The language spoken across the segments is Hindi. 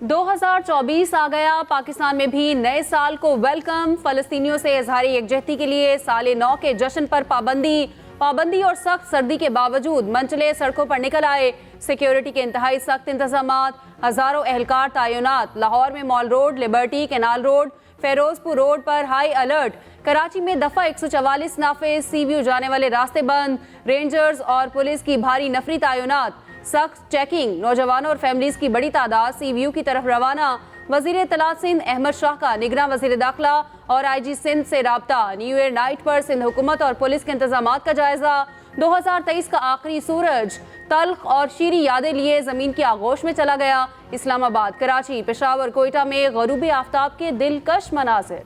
2024 आ गया। पाकिस्तान में भी नए साल को वेलकम। फलस्तीनियों से इजहार यकजहती के लिए साले 9 के जश्न पर पाबंदी और सख्त सर्दी के बावजूद मंचले सड़कों पर निकल आए। सिक्योरिटी के इंतहाई सख्त इंतजामात, हजारों एहलकार तैनात। लाहौर में mall road, liberty, canal road, Ferozepur road पर हाई अलर्ट। कराची में दफा 144 नाफिज, सीव्यू जाने वाले रास्ते बंद। रेंजर्स और पुलिस की भारी नफरी तैनात, सख्त चेकिंग। नौजवानों और फैमिलीज की बड़ी तादाद सीव्यू की तरफ रवाना। वजीर इत्तलात सिंध अहमद शाह का निगरान वजीर दाखिला और IG सिंध से राब्ता। न्यू ईयर नाइट पर सिंध हुकूमत और पुलिस के इंतजामात का जायजा। 2023 का आखिरी सूरज तल्ख और शीरी यादें लिए जमीन की आगोश में चला गया। इस्लामाबाद, कराची, पेशावर, कोयटा में गरूबी आफ्ताब के दिलकश मनाजिर।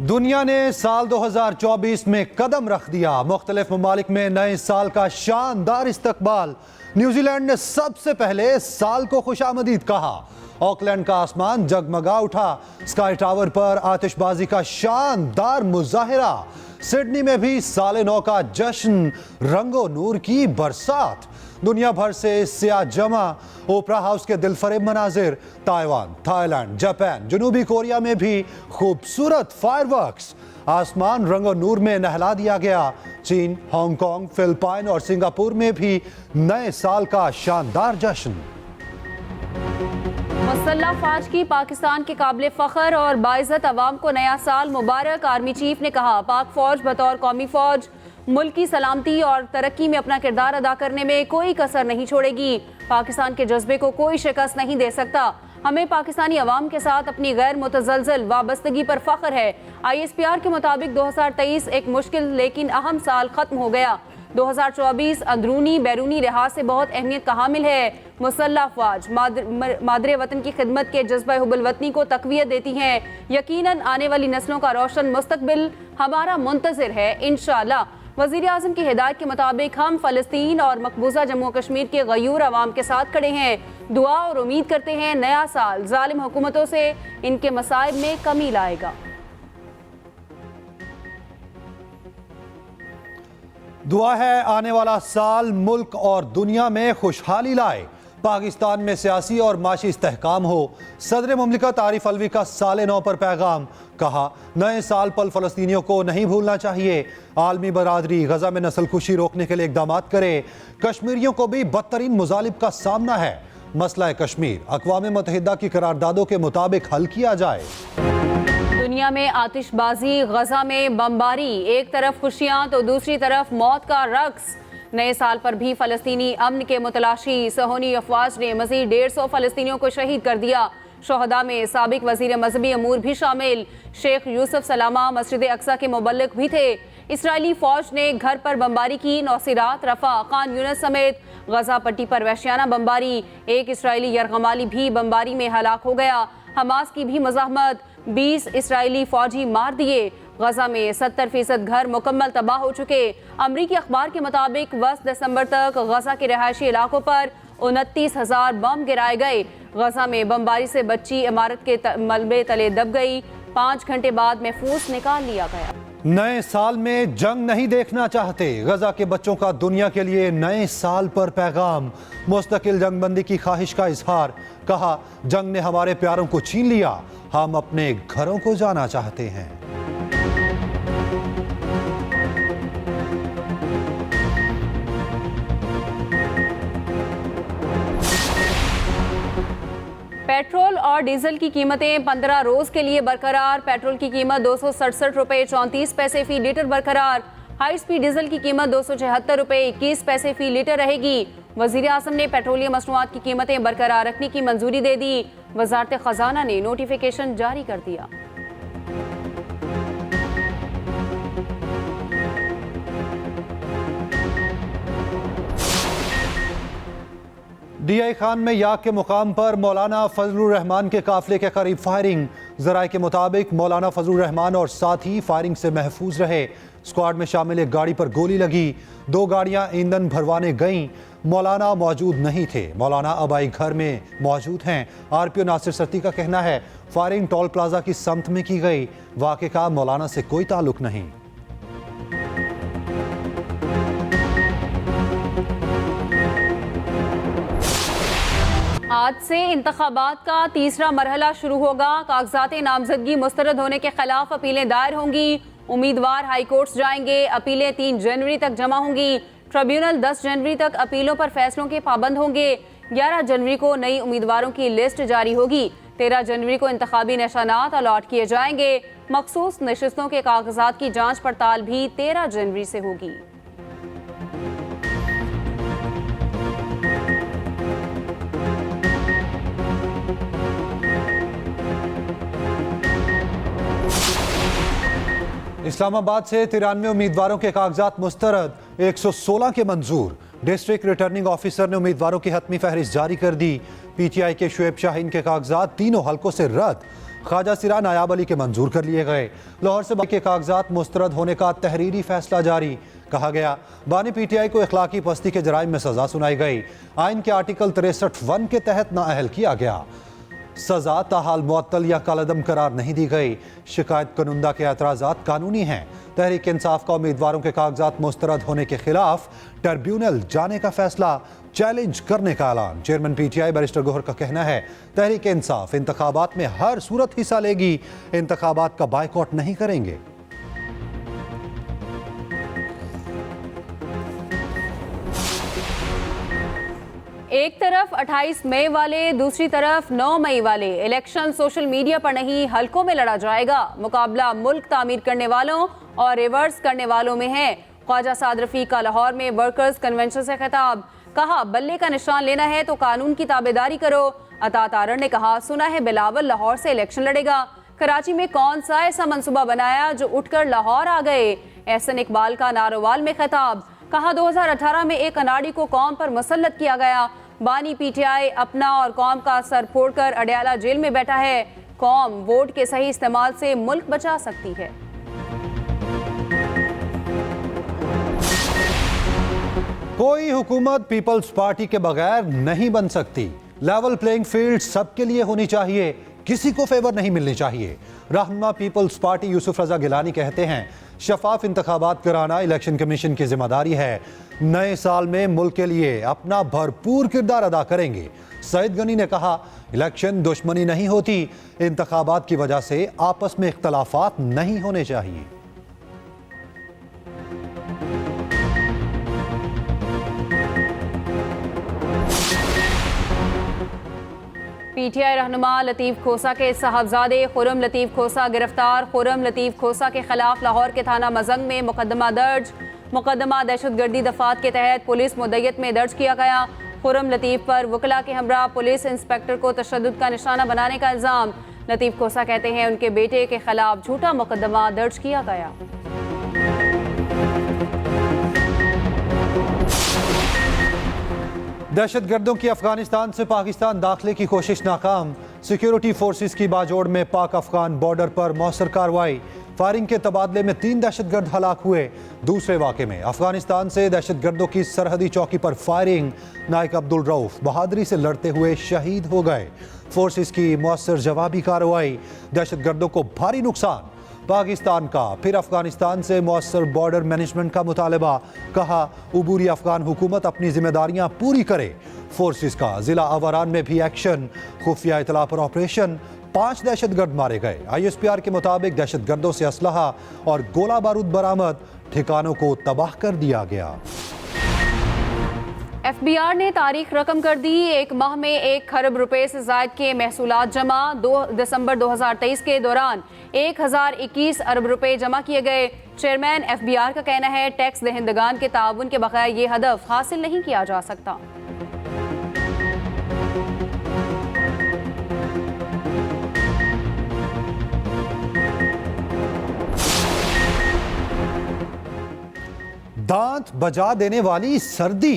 दुनिया ने साल 2024 में कदम रख दिया। मुख्तलिफ ममालिक में नए साल का शानदार इस्तकबाल। न्यूजीलैंड ने सबसे पहले साल को खुशामदीद कहा। ऑकलैंड का आसमान जगमगा उठा। स्काई टावर पर आतिशबाजी का शानदार मुजाहिरा। सिडनी में भी साले 9 का जश्न, रंगो नूर की बरसात। दुनिया भर से सिया जमा। ओपरा हाउस के दिलफरेब मनाजिर। ताइवान, थाईलैंड, जापान, जनूबी कोरिया में भी खूबसूरत फायरवर्क्स। आसमान रंगो नूर में नहला दिया गया। चीन, हांगकांग, फिलिपाइन और सिंगापुर में भी नए साल का शानदार जश्न। मुसल्लह फौज की पाकिस्तान के काबिल फख्र और बाइज़्ज़त अवाम को नया साल मुबारक। आर्मी चीफ ने कहा, पाक फौज बतौर कौमी फौज मुल्क की सलामती और तरक्की में अपना किरदार अदा करने में कोई कसर नहीं छोड़ेगी। पाकिस्तान के जज्बे को कोई शिकस्त नहीं दे सकता। हमें पाकिस्तानी अवाम के साथ अपनी गैर मुतज़लज़ल वाबस्तगी पर फख्र है। ISPR के मुताबिक 2023 एक मुश्किल लेकिन अहम साल खत्म हो गया। 2024 अंदरूनी बैरूनी लिहाज से बहुत अहमियत का हामिल है। मुसल्लह फौज मादरे वतन की खिदमत के जज्बा हुब्बुल वतनी को तक़वियत देती हैं। यकीनन आने वाली नस्लों का रोशन मुस्तकबिल हमारा मुंतज़िर है, इंशाअल्लाह। वज़ीर आज़म की हिदायत के मुताबिक हम फ़लस्तीन और मकबूजा जम्मू कश्मीर के गयूर अवाम के साथ खड़े हैं। दुआ और उम्मीद करते हैं नया साल जालिम हुकूमतों से इनके मसाइब में कमी लाएगा। दुआ है आने वाला साल मुल्क और दुनिया में खुशहाली लाए। पाकिस्तान में सियासी और माशी इस्तेहकाम हो। सदर मुमलिकत आरिफ अलवी का साले 9 पर पैगाम। कहा, नए साल पर फ़लस्तीनियों को नहीं भूलना चाहिए। आलमी बरादरी गजा में नस्लकुशी रोकने के लिए इक़दाम करे। कश्मीरियों को भी बदतरीन मुजालिब का सामना है। मसला कश्मीर अक़वाम मुत्तहिदा की करारदादों के मुताबिक हल किया जाए। दुनिया में आतिशबाजी, गजा में बमबारी, एक तरफ खुशियां तो दूसरी तरफ मौत का रक्स। नए साल पर भी फ़लस्तीनी अमन के मुतलाशी। सहोनी अफवाज ने मज़ीद 150 फ़लस्तीनियों को शहीद कर दिया। शोहदा में साबिक वज़ीर मजहबी अमूर भी शामिल। शेख यूसुफ सलामा मस्जिद अक्सा के मुबल्लिग भी थे। इसराइली फ़ौज ने घर पर बमबारी की। नौसिरात, रफ़ा, खान यूनिस समेत गजा पट्टी पर वहशियाना बमबारी। एक इसराइली यरगमाली भी बमबारी में हलाक हो गया। हमास की भी मज़ाहमत। 20 इसराइली फ़ौजी मार दिए। गजा में 70% घर मुकम्मल तबाह हो चुके। अमरीकी अखबार के मुताबिक 10 दिसंबर तक गजा के रहायशी इलाकों पर 29,000 बम गिराए गए। गजा में बमबारी से बच्ची इमारत के मलबे तले दब गई। 5 घंटे बाद महफूज निकाल लिया गया। नए साल में जंग नहीं देखना चाहते। गजा के बच्चों का दुनिया के लिए नए साल पर पैगाम। मुस्तकिल जंगबंदी की ख्वाहिश का इजहार। कहा, जंग ने हमारे प्यारों को छीन लिया। हम अपने घरों को जाना चाहते हैं। पेट्रोल और डीजल की कीमतें 15 रोज के लिए बरकरार। पेट्रोल की कीमत 267 रुपये 34 पैसे फी लीटर बरकरार। हाई स्पीड डीजल की कीमत 276 रुपये 21 पैसे फी लीटर रहेगी। वजीर आज़म ने पेट्रोलियम मसनूआत की कीमतें बरकरार रखने की मंजूरी दे दी। वजारत खजाना ने नोटिफिकेशन जारी कर दिया। DI खान में याक के मुकाम पर मौलाना फजलुर रहमान के काफिले के करीब फायरिंग। ज़राए के मुताबिक मौलाना फजलुर रहमान और साथी फायरिंग से महफूज रहे। स्क्वाड में शामिल एक गाड़ी पर गोली लगी। 2 गाड़ियां ईंधन भरवाने गईं। मौलाना मौजूद नहीं थे। मौलाना अबाई घर में मौजूद हैं। RPO नासिर सत्ती का कहना है, फायरिंग टोल प्लाजा की समत में की गई। वाक़े का मौलाना से कोई ताल्लुक नहीं। आज से इंतखाबात का तीसरा मरहला शुरू होगा। कागजात नामजदगी मुस्तरद होने के खिलाफ अपीलें दायर होंगी। उम्मीदवार हाई कोर्ट्स जाएंगे। अपीलें 3 जनवरी तक जमा होंगी। ट्रिब्यूनल 10 जनवरी तक अपीलों पर फैसलों के पाबंद होंगे। 11 जनवरी को नई उम्मीदवारों की लिस्ट जारी होगी। 13 जनवरी को इंतखाबी निशानात अलॉट किए जाएंगे। मखसूस नशिस्तों के कागजात की जांच पड़ताल भी 13 जनवरी से होगी। इस्लामाबाद से 93 उम्मीदवारों के कागजात मुस्तरद, 116 के मंजूर। डिस्ट्रिक्ट रिटर्निंग ऑफिसर ने उम्मीदवारों की हतमी फहरिस्त जारी कर दी। पीटीआई के शुएब शाहीन के कागजात तीनों हलकों से रद्द। ख्वाजा सिरा नायाब अली के मंजूर कर लिए गए। लाहौर से के कागजात मुस्तरद होने का तहरीरी फैसला जारी। कहा गया बानी पीटीआई को इखलाकी पस्ती के जराइम में सजा सुनाई गई। आइन के आर्टिकल 63(1) के तहत नाअहल किया गया। सजा ताहाल मुअत्तल या कालदम करार नहीं दी गई। शिकायत कनुंदा के एतराज़ात कानूनी हैं। तहरीक इंसाफ का उम्मीदवारों के कागजात मुस्तरद होने के खिलाफ ट्रिब्यूनल जाने का फैसला चैलेंज करने का ऐलान। चेयरमैन पीटीआई बैरिस्टर गोहर का कहना है तहरीक इंसाफ इंतखाबात में हर सूरत हिस्सा लेगी। इंतखाबात का बायकॉट नहीं करेंगे। एक तरफ 28 मई वाले, दूसरी तरफ 9 मई वाले इलेक्शन सोशल मीडिया पर नहीं हलकों में लड़ा जाएगा। मुकाबला मुल्क तामीर करने वालों और रिवर्स करने वालों में है। ख्वाजा साद रफीक का लाहौर में वर्कर्स कन्वेंशन से खिताब। कहा बल्ले का निशान लेना है तो कानून की ताबेदारी करो। अता तारड़ ने कहा सुना है बिलावल लाहौर से इलेक्शन लड़ेगा। कराची में कौन सा ऐसा मंसूबा बनाया जो उठकर लाहौर आ गए। एहसन इकबाल का नारोवाल में खिताब। कहा 2018 में एक अनाड़ी को कौम पर मुसल्लत किया गया। बानी पीटीआई अपना और कौम का सर फोड़कर अडयाला जेल में बैठा है। कौम वोट के सही इस्तेमाल से मुल्क बचा सकती है। कोई हुकूमत पीपल्स पार्टी के बगैर नहीं बन सकती। लेवल प्लेइंग फील्ड सबके लिए होनी चाहिए, किसी को फेवर नहीं मिलनी चाहिए। रहनुमा पीपल्स पार्टी यूसुफ रजा गिलानी कहते हैं शफाफ इंतखाबात कराना इलेक्शन कमीशन की जिम्मेदारी है। नए साल में मुल्क के लिए अपना भरपूर किरदार अदा करेंगे। सईद गनी ने कहा इलेक्शन दुश्मनी नहीं होती, इंतखाबात की वजह से आपस में इख्तलाफात नहीं होने चाहिए। पीटीआई रहनुमा लतीफ खोसा के साहबजादे खुरम लतीफ खोसा गिरफ्तार। खुरम लतीफ खोसा के खिलाफ लाहौर के थाना मजंग में मुकदमा दर्ज। मुकदमा दहशतगर्दी दफात के तहत पुलिस मुद्दयत में दर्ज किया गया। खुरम लतीफ पर वकला के हमरा पुलिस इंस्पेक्टर को तशद्दुद का निशाना बनाने का इल्जाम। लतीफ खोसा कहते हैं उनके बेटे के खिलाफ झूठा मुकदमा दर्ज किया गया। दहशतगर्दों की अफगानिस्तान से पाकिस्तान दाखिले की कोशिश नाकाम। सिक्योरिटी फोर्सेस की बाजोड़ में पाक अफगान बॉर्डर पर मौसर कार्रवाई। फायरिंग के तबादले में 3 दहशतगर्द हलाक हुए। दूसरे वाक़े में अफगानिस्तान से दहशतगर्दों की सरहदी चौकी पर फायरिंग। नाइक अब्दुल रऊफ बहादुरी से लड़ते हुए शहीद हो गए। फोर्सेस की मौसर जवाबी कार्रवाई। दहशतगर्दों को भारी नुकसान। पाकिस्तान का फिर अफगानिस्तान से मौसर बॉर्डर मैनेजमेंट का मुतालबा। कहा उबूरी अफगान हुकूमत अपनी जिम्मेदारियां पूरी करे। फोर्सेस का जिला अवारान में भी एक्शन। खुफिया इतला पर ऑपरेशन। 5 दहशतगर्द मारे गए। ISPR के मुताबिक दहशतगर्दों से असलहा और गोला बारूद बरामद। ठिकानों को तबाह कर दिया गया। FBR ने तारीख रकम कर दी। एक माह में 1 खरब रुपए से जायद के महसूलात जमा। 2 दिसंबर 2023 के दौरान 1021 अरब रुपए जमा किए गए। चेयरमैन FBR का कहना है टैक्स दहिंदगान के ताउन के बगैर ये हदफ हासिल नहीं किया जा सकता। दांत बजा देने वाली सर्दी।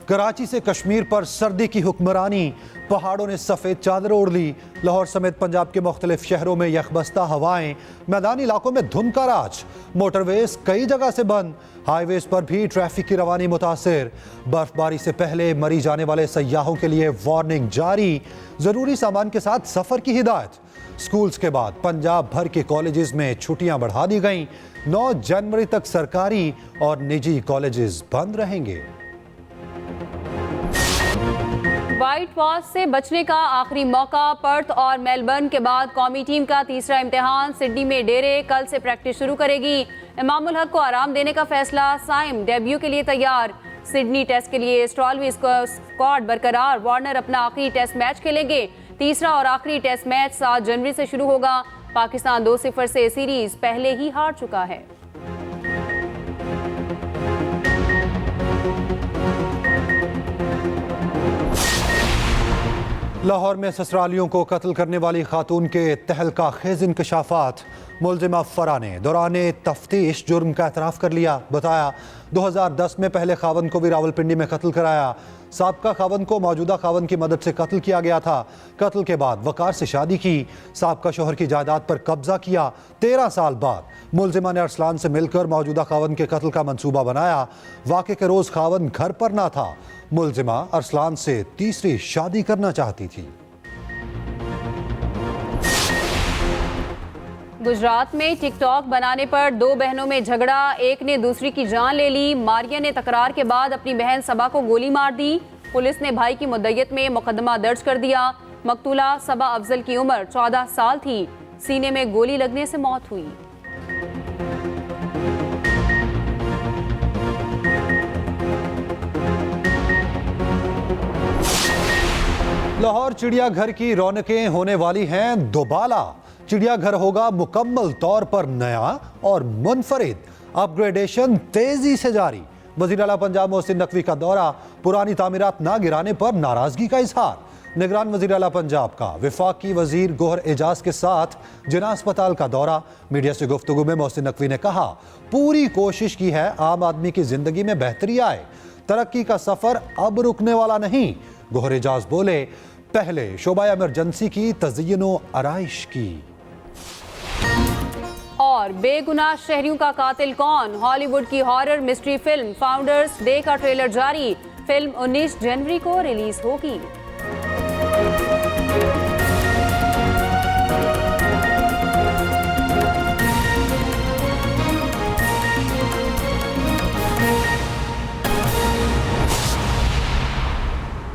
कराची से कश्मीर पर सर्दी की हुक्मरानी। पहाड़ों ने सफ़ेद चादर ओढ़ ली। लाहौर समेत पंजाब के मुख्तलिफ शहरों में यखबस्ता हवाएं। मैदानी इलाकों में धुंध का राज। मोटरवेज कई जगह से बंद। हाईवेज पर भी ट्रैफिक की रवानी मुतासिर। बर्फबारी से पहले मरी जाने वाले सयाहों के लिए वार्निंग जारी। जरूरी सामान के साथ सफर की हिदायत। स्कूल्स के बाद पंजाब भर के कॉलेजेस में छुट्टियां बढ़ा दी गईं। 9 जनवरी तक सरकारी और निजी कॉलेजेस बंद रहेंगे। व्हाइट वॉश से बचने का आखिरी मौका। पर्थ और मेलबर्न के बाद कौमी टीम का तीसरा इम्तिहान सिडनी में डेरे। कल से प्रैक्टिस शुरू करेगी। इमामुल हक को आराम देने का फैसला। साइम डेब्यू के लिए तैयार। सिडनी टेस्ट के लिए स्टॉलवी स्क्वाड बरकरार। वार्नर अपना आखिरी टेस्ट मैच खेलेंगे। तीसरा और आखिरी टेस्ट मैच 7 जनवरी से शुरू होगा। पाकिस्तान 2-0 से सीरीज पहले ही हार चुका है। लाहौर में ससुरालियों को कत्ल करने वाली खातून के तहलका खेज इंकशाफात। मुलजिमा फरा ने दौरान तफ्तीश जुर्म का एतराफ़ कर लिया। बताया 2010 में पहले खावन को भी रावलपिंडी में कत्ल कराया। साबका खावन को मौजूदा खावन की मदद से कत्ल किया गया था। कत्ल के बाद वकार से शादी की। साबका शोहर की जायदाद पर कब्जा किया। 13 साल बाद मुलजिमा ने अरसलान से मिलकर मौजूदा खावन के कत्ल का मंसूबा बनाया। वाक़े के रोज़ खावन घर पर ना था। मुलजिमा अरसलान से तीसरी शादी करना चाहती थी। गुजरात में टिकटॉक बनाने पर 2 बहनों में झगड़ा। एक ने दूसरी की जान ले ली। मारिया ने तकरार के बाद अपनी बहन सबा को गोली मार दी। पुलिस ने भाई की मुद्दयत में मुकदमा दर्ज कर दिया। मकतूला सबा अफजल की उम्र 14 साल थी। सीने में गोली लगने से मौत हुई। लाहौर चिड़ियाघर की रौनकें होने वाली हैं दोबाला। चिड़ियाघर होगा मुकम्मल तौर पर नया और मुनफरिद। अपग्रेडेशन तेजी से जारी। वज़ीर आला पंजाब मोहसिन नकवी का दौरा। पुरानी तामीरात ना गिराने पर नाराजगी का इजहार। निगरान वज़ीर आला पंजाब का वफाकी वज़ीर गोहर एजाज के साथ जिना अस्पताल का दौरा। मीडिया से गुफ्तगू में मोहसिन नकवी ने कहा, पूरी कोशिश की है आम आदमी की जिंदगी में बेहतरी आए। तरक्की का सफर अब रुकने वाला नहीं। गोहर एजाज बोले, पहले शोबा इमरजेंसी की तज़य्युन आराइश की। और बेगुनाह शहरियों का कातिल कौन? हॉलीवुड की horror mystery film founders day का ट्रेलर जारी। फिल्म 19 जनवरी को रिलीज होगी।